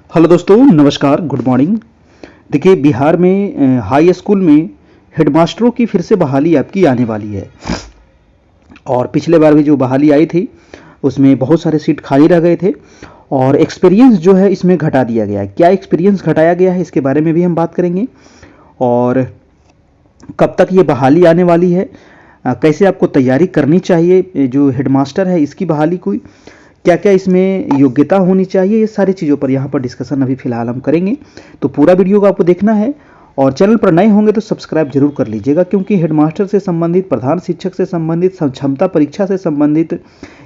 Hello दोस्तों, नमस्कार, good morning. देखिए, बिहार में हाई स्कूल में हेडमास्टरों की फिर से बहाली आपकी आने वाली है। और पिछले बार भी जो बहाली आई थी उसमें बहुत सारे सीट खाली रह गए थे और एक्सपीरियंस जो है इसमें घटा दिया गया है। क्या एक्सपीरियंस घटाया गया है इसके बारे में भी हम बात करेंगे और कब तक ये बहाली आने वाली है, कैसे आपको तैयारी करनी चाहिए जो हेडमास्टर है इसकी बहाली को, क्या क्या इसमें योग्यता होनी चाहिए, ये सारी चीज़ों पर यहाँ पर डिस्कशन अभी फिलहाल हम करेंगे। तो पूरा वीडियो को आपको देखना है और चैनल पर नए होंगे तो सब्सक्राइब जरूर कर लीजिएगा, क्योंकि हेडमास्टर से संबंधित, प्रधान शिक्षक से संबंधित, क्षमता परीक्षा से संबंधित,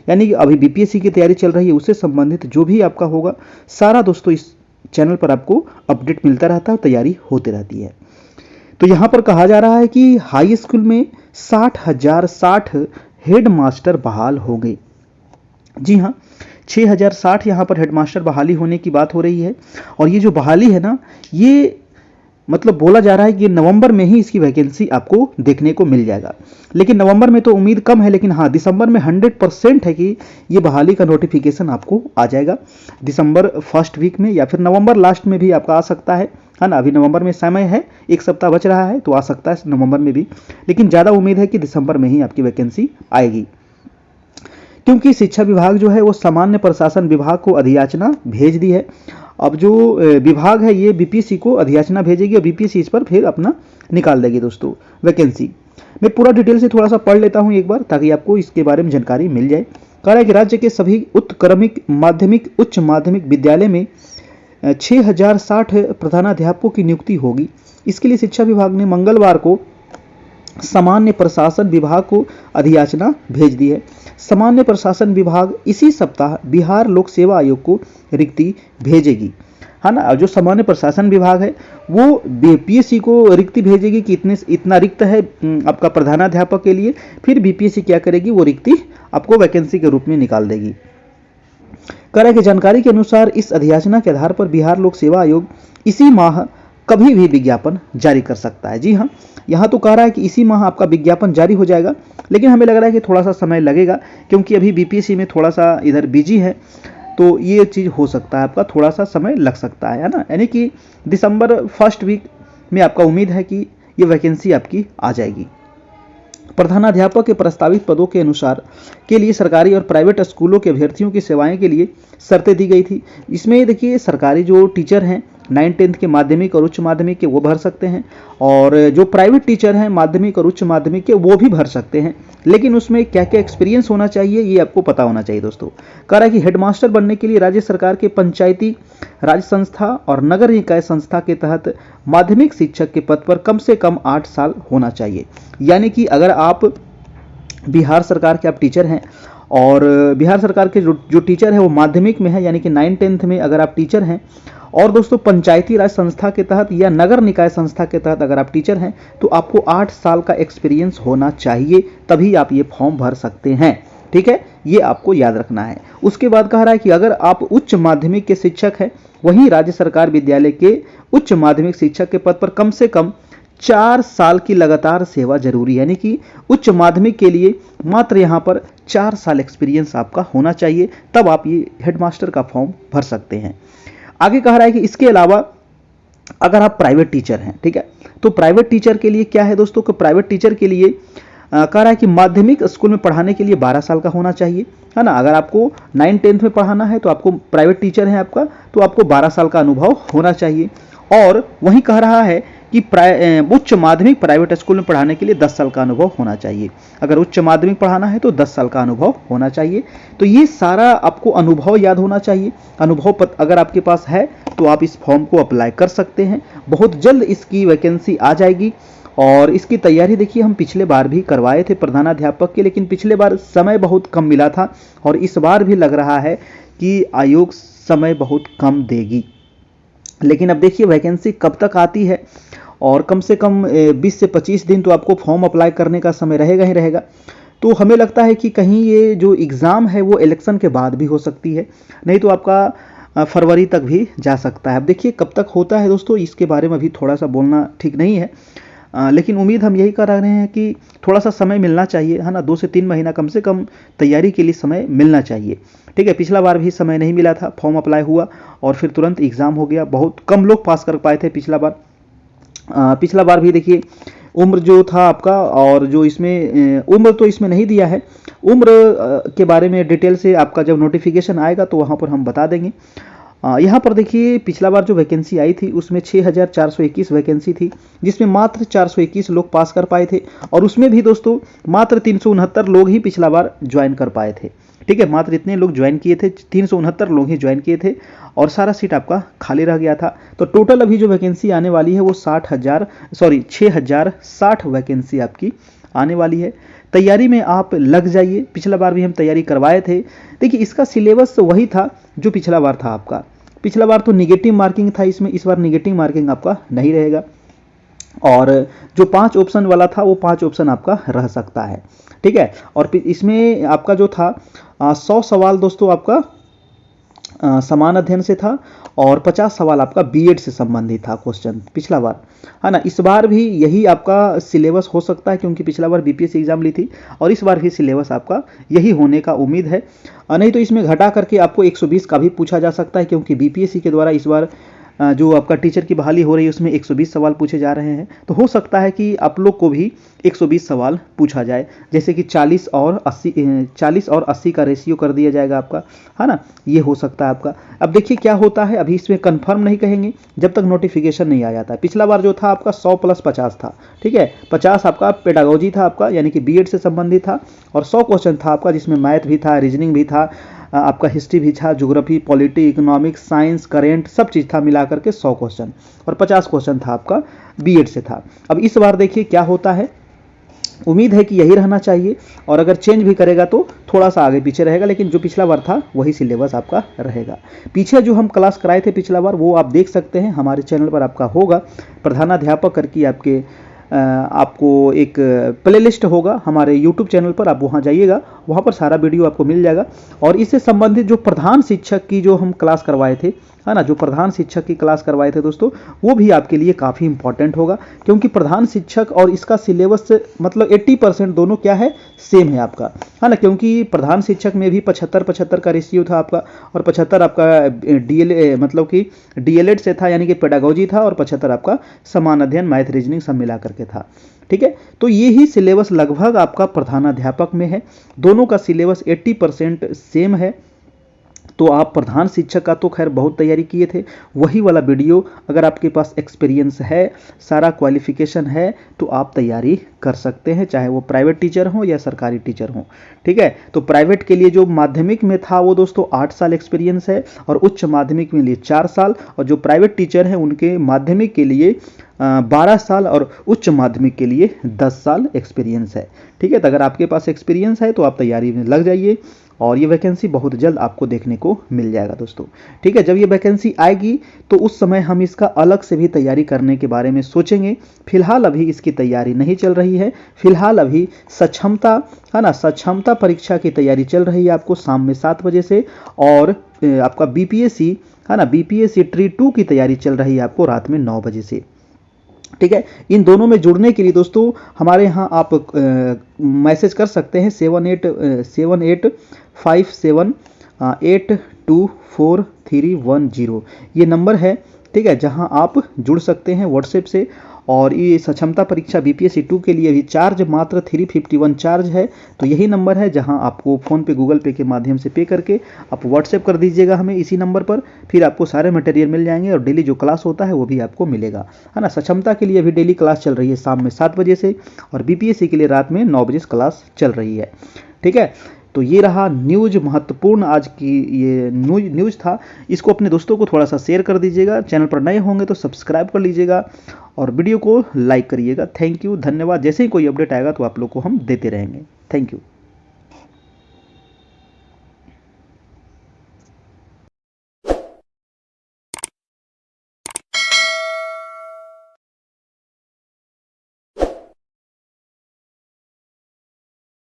यानी कि अभी बीपीएससी की तैयारी चल रही है उससे संबंधित जो भी आपका होगा सारा दोस्तों इस चैनल पर आपको अपडेट मिलता रहता है और तैयारी होती रहती है। तो यहाँ पर कहा जा रहा है कि हाई स्कूल में 60,060 हेड मास्टर बहाल होंगे। जी हाँ, 6060 यहाँ पर हेडमास्टर बहाली होने की बात हो रही है। और ये जो बहाली है ना, ये मतलब बोला जा रहा है कि नवंबर में ही इसकी वैकेंसी आपको देखने को मिल जाएगा। लेकिन नवंबर में तो उम्मीद कम है, लेकिन हाँ, दिसंबर में 100% है कि ये बहाली का नोटिफिकेशन आपको आ जाएगा। दिसंबर फर्स्ट वीक में या फिर नवंबर लास्ट में भी आपका आ सकता है ना। अभी नवंबर में समय है, एक सप्ताह बच रहा है, तो आ सकता है नवंबर में भी, लेकिन ज़्यादा उम्मीद है कि दिसंबर में ही आपकी वैकेंसी आएगी। क्योंकि शिक्षा विभाग जो है वो सामान्य प्रशासन विभाग को अधियाचना भेज दी है। अब जो विभाग है ये बीपीएससी को अधियाचना भेजेगी और बीपीएससी इस पर फिर अपना निकाल देगी दोस्तों वैकेंसी। मैं पूरा डिटेल से थोड़ा सा पढ़ लेता हूँ एक बार, ताकि आपको इसके बारे में जानकारी मिल जाए। कह रहा है कि राज्य के सभी उत्क्रमिक माध्यमिक उच्च माध्यमिक विद्यालय में 6060 प्रधानाध्यापकों की नियुक्ति होगी। इसके लिए शिक्षा विभाग ने मंगलवार को सामान्य प्रशासन विभाग को अधियाचना भेज दी है। सामान्य प्रशासन विभाग इसी सप्ताह बिहार लोक सेवा आयोग को रिक्ति भेजेगी, है ना। जो सामान्य प्रशासन विभाग है वो बीपीएससी को रिक्ति भेजेगी कि इतना रिक्त है आपका प्रधानाध्यापक के लिए। फिर बीपीएससी क्या करेगी, वो रिक्ति आपको वैकेंसी के रूप में निकाल देगी। कह रहा है कि जानकारी के अनुसार इस अधियाचना के आधार पर बिहार लोक सेवा आयोग इसी माह कभी भी विज्ञापन जारी कर सकता है। जी हाँ, यहाँ तो कह रहा है कि इसी माह आपका विज्ञापन जारी हो जाएगा, लेकिन हमें लग रहा है कि थोड़ा सा समय लगेगा, क्योंकि अभी बीपीएससी में थोड़ा सा इधर बिजी है, तो ये चीज़ हो सकता है आपका थोड़ा सा समय लग सकता है ना। यानी कि दिसंबर फर्स्ट वीक में आपका उम्मीद है कि ये वैकेंसी आपकी आ जाएगी। प्रधानाध्यापक के प्रस्तावित पदों के अनुसार के लिए सरकारी और प्राइवेट स्कूलों के अभ्यर्थियों की सेवाएं के लिए शर्तें दी गई थी। इसमें देखिए, सरकारी जो टीचर हैं 9-10 के माध्यमिक और उच्च माध्यमिक के वो भर सकते हैं, और जो प्राइवेट टीचर हैं माध्यमिक और उच्च माध्यमिक के वो भी भर सकते हैं। लेकिन उसमें क्या क्या एक्सपीरियंस होना चाहिए ये आपको पता होना चाहिए दोस्तों। कह रहा है कि हेडमास्टर बनने के लिए राज्य सरकार के पंचायती राज संस्था और नगर निकाय संस्था के तहत माध्यमिक शिक्षक के पद पर कम से कम 8 साल होना चाहिए। यानी कि अगर आप बिहार सरकार के आप टीचर हैं और बिहार सरकार के जो टीचर है वो माध्यमिक में है, यानी कि 9-10 में अगर आप टीचर हैं, और दोस्तों पंचायती राज संस्था के तहत या नगर निकाय संस्था के तहत अगर आप टीचर हैं, तो आपको 8 साल का एक्सपीरियंस होना चाहिए, तभी आप ये फॉर्म भर सकते हैं। ठीक है, ये आपको याद रखना है। उसके बाद कह रहा है कि अगर आप उच्च माध्यमिक के शिक्षक हैं, वहीं राज्य सरकार विद्यालय के उच्च माध्यमिक शिक्षक के पद पर कम से कम 4 साल की लगातार सेवा जरूरी है। यानी कि उच्च माध्यमिक के लिए मात्र यहाँ पर 4 साल एक्सपीरियंस आपका होना चाहिए, तब आप ये हेडमास्टर का फॉर्म भर सकते हैं। आगे कह रहा है कि इसके अलावा अगर आप प्राइवेट टीचर हैं, ठीक है, तो प्राइवेट टीचर के लिए क्या है दोस्तों, कि प्राइवेट टीचर के लिए कह रहा है कि माध्यमिक स्कूल में पढ़ाने के लिए 12 साल का होना चाहिए, है ना। अगर आपको 9-10 में पढ़ाना है तो आपको प्राइवेट टीचर है आपका, तो आपको 12 साल का अनुभव होना चाहिए। और वहीं कह रहा है कि उच्च माध्यमिक प्राइवेट स्कूल में पढ़ाने के लिए 10 साल का अनुभव होना चाहिए। अगर उच्च माध्यमिक पढ़ाना है तो 10 साल का अनुभव होना चाहिए। तो ये सारा आपको अनुभव याद होना चाहिए। अनुभव अगर आपके पास है तो आप इस फॉर्म को अप्लाई कर सकते हैं। बहुत जल्द इसकी वैकेंसी आ जाएगी। और इसकी तैयारी देखिए, हम पिछले बार भी करवाए थे प्रधानाध्यापक के, लेकिन पिछले बार समय बहुत कम मिला था, और इस बार भी लग रहा है कि आयोग समय बहुत कम देगी। लेकिन अब देखिए वैकेंसी कब तक आती है, और कम से कम 20 से 25 दिन तो आपको फॉर्म अप्लाई करने का समय रहेगा ही रहेगा। तो हमें लगता है कि कहीं ये जो एग्ज़ाम है वो इलेक्शन के बाद भी हो सकती है, नहीं तो आपका फरवरी तक भी जा सकता है। अब देखिए कब तक होता है दोस्तों, इसके बारे में अभी थोड़ा सा बोलना ठीक नहीं है। लेकिन उम्मीद हम यही कर रहे हैं कि थोड़ा सा समय मिलना चाहिए, है ना, 2 से 3 महीना कम से कम तैयारी के लिए समय मिलना चाहिए। ठीक है, पिछला बार भी समय नहीं मिला था, फॉर्म अप्लाई हुआ और फिर तुरंत एग्ज़ाम हो गया, बहुत कम लोग पास कर पाए थे पिछला बार। पिछला बार भी देखिए उम्र जो था आपका, और जो इसमें उम्र तो इसमें नहीं दिया है, उम्र के बारे में डिटेल से आपका जब नोटिफिकेशन आएगा तो वहाँ पर हम बता देंगे। यहाँ पर देखिए पिछला बार जो वैकेंसी आई थी उसमें 6421 वैकेंसी थी, जिसमें मात्र 421 लोग पास कर पाए थे, और उसमें भी दोस्तों मात्र 369 लोग ही पिछला बार ज्वाइन कर पाए थे। ठीक है, मात्र इतने लोग ज्वाइन किए थे, 369 लोग ही ज्वाइन किए थे और सारा सीट आपका खाली रह गया था। तो टोटल अभी जो वैकेंसी आने वाली है वो 6060 वैकेंसी आपकी आने वाली है। तैयारी में आप लग जाइए, पिछला बार भी हम तैयारी करवाए थे। देखिए इसका सिलेबस वही था जो पिछला बार था आपका, पिछला बार तो निगेटिव मार्किंग था इसमें, इस बार निगेटिव मार्किंग आपका नहीं रहेगा, और जो 5 ऑप्शन वाला था वो 5 ऑप्शन आपका रह सकता है। ठीक है, और इसमें आपका जो था 100 सवाल दोस्तों आपका समान अध्ययन से था, और 50 सवाल आपका बीएड से संबंधित था क्वेश्चन पिछला बार, है ना। इस बार भी यही आपका सिलेबस हो सकता है, क्योंकि पिछला बार बीपीएससी एग्जाम ली थी और इस बार भी सिलेबस आपका यही होने का उम्मीद है। नहीं तो इसमें घटा करके आपको 120 का भी पूछा जा सकता है, क्योंकि बीपीएससी के द्वारा इस बार जो आपका टीचर की बहाली हो रही है उसमें 120 सवाल पूछे जा रहे हैं। तो हो सकता है कि आप लोग को भी 120 सवाल पूछा जाए, जैसे कि 40 और 80 का रेशियो कर दिया जाएगा आपका, है ना, ये हो सकता है आपका। अब देखिए क्या होता है, अभी इसमें कंफर्म नहीं कहेंगे जब तक नोटिफिकेशन नहीं आ जाता है। पिछला बार जो था आपका 100 + 50 था। ठीक है, 50 आपका पेडागोजी था आपका, यानी कि बीएड से संबंधित था, और 100 क्वेश्चन था आपका, जिसमें मैथ भी था, रीजनिंग भी था, आपका हिस्ट्री भी था, geography, polity, economics, science, current, सब चीज़ था मिला करके 100 क्वेश्चन, और 50 क्वेश्चन था आपका बीएड से था। अब इस बार देखिए क्या होता है, उम्मीद है कि यही रहना चाहिए, और अगर चेंज भी करेगा तो थोड़ा सा आगे पीछे रहेगा, लेकिन जो पिछला बार था वही सिलेबस आपका रहेगा। पीछे जो हम क्लास कराए थे पिछला बार वो आप देख सकते हैं, हमारे चैनल पर आपका होगा, प्रधानाध्यापक करके आपको एक प्लेलिस्ट होगा हमारे यूट्यूब चैनल पर, आप वहाँ जाइएगा, वहाँ पर सारा वीडियो आपको मिल जाएगा। और इससे संबंधित जो प्रधान शिक्षक की जो हम क्लास करवाए थे, है ना, जो प्रधान शिक्षक की क्लास करवाए थे दोस्तों, वो भी आपके लिए काफ़ी इंपॉर्टेंट होगा, क्योंकि प्रधान शिक्षक और इसका सिलेबस मतलब 80% दोनों क्या है, सेम है आपका, है ना। क्योंकि प्रधान शिक्षक में भी 75-75 का रेशियो था आपका, और 75 आपका मतलब कि डीएलएड से था, यानी कि पेडागोजी था, और 75 आपका समान अध्ययन, मैथ, रीजनिंग सब मिला करके था। ठीक है, तो ये ही सिलेबस लगभग आपका प्रधानाध्यापक में है, दोनों का सिलेबस 80% सेम है। तो आप प्रधान शिक्षक का तो खैर बहुत तैयारी किए थे, वही वाला वीडियो अगर आपके पास एक्सपीरियंस है, सारा क्वालिफिकेशन है, तो आप तैयारी कर सकते हैं, चाहे वो प्राइवेट टीचर हो या सरकारी टीचर हो। ठीक है, तो प्राइवेट के लिए जो माध्यमिक में था वो दोस्तों 8 साल एक्सपीरियंस है, और उच्च माध्यमिक में लिए 4 साल, और जो प्राइवेट टीचर हैं उनके माध्यमिक के लिए 12 साल और उच्च माध्यमिक के लिए 10 साल एक्सपीरियंस है। ठीक है, तो अगर आपके पास एक्सपीरियंस है तो आप तैयारी में लग जाइए, और ये वैकेंसी बहुत जल्द आपको देखने को मिल जाएगा दोस्तों। ठीक है, जब ये वैकेंसी आएगी तो उस समय हम इसका अलग से भी तैयारी करने के बारे में सोचेंगे। फिलहाल अभी इसकी तैयारी नहीं चल रही है, फिलहाल अभी सक्षमता, है ना, सक्षमता परीक्षा की तैयारी चल रही है आपको शाम में 7 बजे से, और आपका बीपीएससी, है ना, बीपीएससी ट्री 2 की तैयारी चल रही है आपको रात में 9 बजे से। ठीक है, इन दोनों में जुड़ने के लिए दोस्तों हमारे यहाँ आप मैसेज कर सकते हैं 7857824310, ये नंबर है। ठीक है, जहां आप जुड़ सकते हैं व्हाट्सएप से। और ये सक्षमता परीक्षा बीपीएससी 2 के लिए भी चार्ज मात्र 351 चार्ज है, तो यही नंबर है जहां आपको फ़ोन पे, गूगल पे के माध्यम से पे करके आप व्हाट्सएप कर दीजिएगा हमें इसी नंबर पर, फिर आपको सारे मटेरियल मिल जाएंगे, और डेली जो क्लास होता है वो भी आपको मिलेगा, है ना। सक्षमता के लिए अभी डेली क्लास चल रही है शाम में 7 बजे से, और बीपीएससी के लिए रात में 9 बजे क्लास चल रही है। ठीक है, तो ये रहा न्यूज, महत्वपूर्ण आज की ये न्यूज था। इसको अपने दोस्तों को थोड़ा सा शेयर कर दीजिएगा, चैनल पर नए होंगे तो सब्सक्राइब कर लीजिएगा, और वीडियो को लाइक करिएगा। थैंक यू, धन्यवाद। जैसे ही कोई अपडेट आएगा तो आप लोग को हम देते रहेंगे। Thank you.